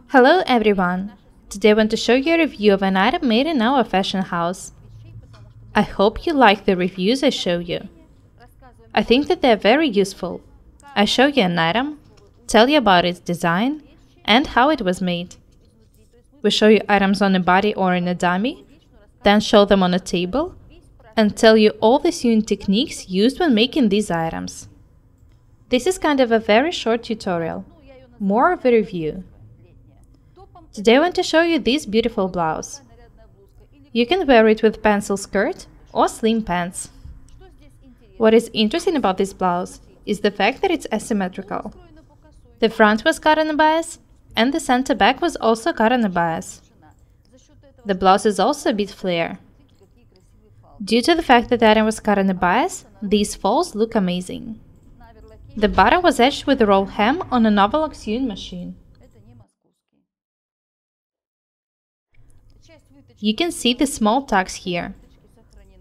Hello everyone! Today I want to show you a review of an item made in our fashion house. I hope you like the reviews I show you. I think that they're very useful. I show you an item, tell you about its design, and how it was made. We show you items on a body or in a dummy, then show them on a table, and tell you all the sewing techniques used when making these items. This is kind of a very short tutorial, more of a review. Today I want to show you this beautiful blouse. You can wear it with pencil skirt or slim pants. What is interesting about this blouse is the fact that it's asymmetrical. The front was cut on a bias, and the center back was also cut on a bias. The blouse is also a bit flare. Due to the fact that the item was cut on a bias, these folds look amazing. The bottom was edged with a roll hem on an overlock sewing machine. You can see the small tucks here.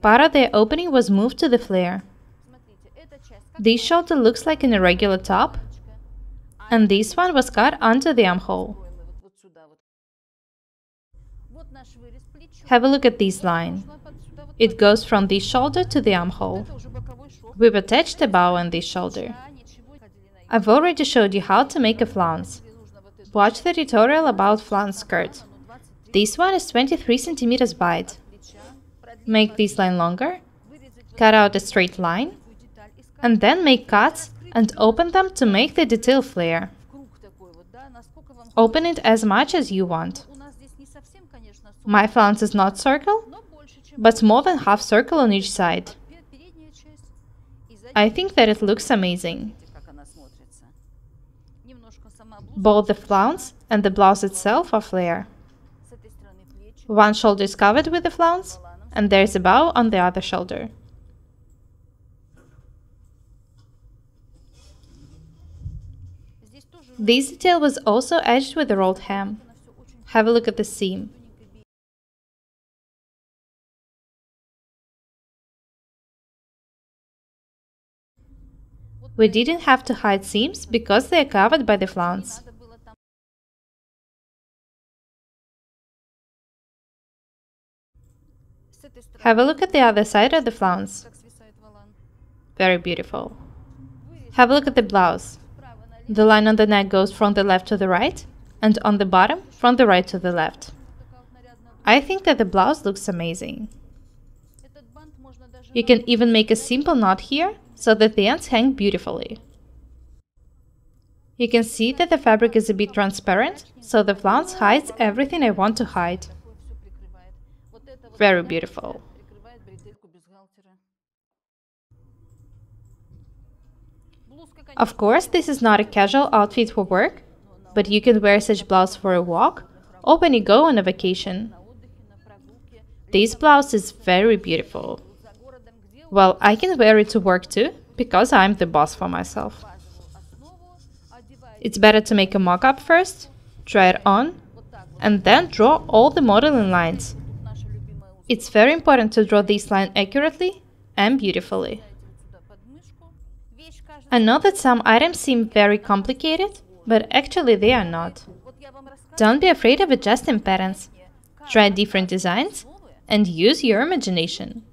Part of the opening was moved to the flare. This shoulder looks like an irregular top, and this one was cut under the armhole. Have a look at this line. It goes from this shoulder to the armhole. We've attached a bow on this shoulder. I've already showed you how to make a flounce. Watch the tutorial about flounce skirt. This one is 23 cm wide. Make this line longer, cut out a straight line, and then make cuts and open them to make the detail flare. Open it as much as you want. My flounce is not circle, but more than half circle on each side. I think that it looks amazing. Both the flounce and the blouse itself are flare. One shoulder is covered with the flounce, and there is a bow on the other shoulder. This detail was also edged with a rolled hem. Have a look at the seam. We didn't have to hide seams because they are covered by the flounce. Have a look at the other side of the flounce. Very beautiful. Have a look at the blouse. The line on the neck goes from the left to the right, and on the bottom from the right to the left. I think that the blouse looks amazing. You can even make a simple knot here, so that the ends hang beautifully. You can see that the fabric is a bit transparent, so the flounce hides everything I want to hide. Very beautiful. Of course, this is not a casual outfit for work, but you can wear such blouse for a walk or when you go on a vacation. This blouse is very beautiful. Well, I can wear it to work too, because I'm the boss for myself. It's better to make a mock-up first, try it on, and then draw all the modeling lines. It's very important to draw this line accurately and beautifully. I know that some items seem very complicated, but actually they are not. Don't be afraid of adjusting patterns. Try different designs and use your imagination.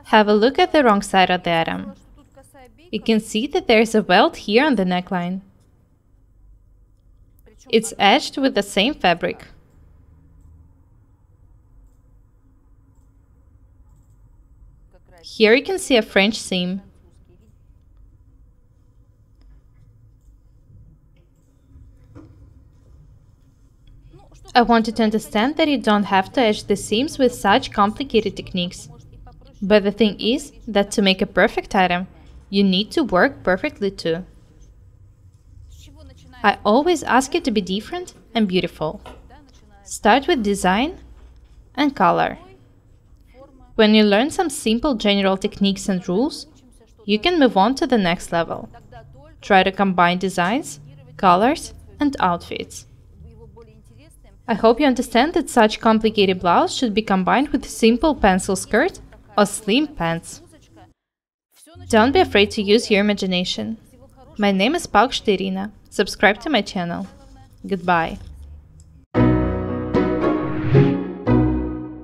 Have a look at the wrong side of the item. You can see that there is a welt here on the neckline. It's edged with the same fabric. Here you can see a French seam. I want you to understand that you don't have to edge the seams with such complicated techniques. But the thing is that to make a perfect item, you need to work perfectly too. I always ask you to be different and beautiful. Start with design and color. When you learn some simple general techniques and rules, you can move on to the next level. Try to combine designs, colors, and outfits. I hope you understand that such complicated blouse should be combined with simple pencil skirt or slim pants. Don't be afraid to use your imagination. My name is Irina. Subscribe to my channel. Goodbye.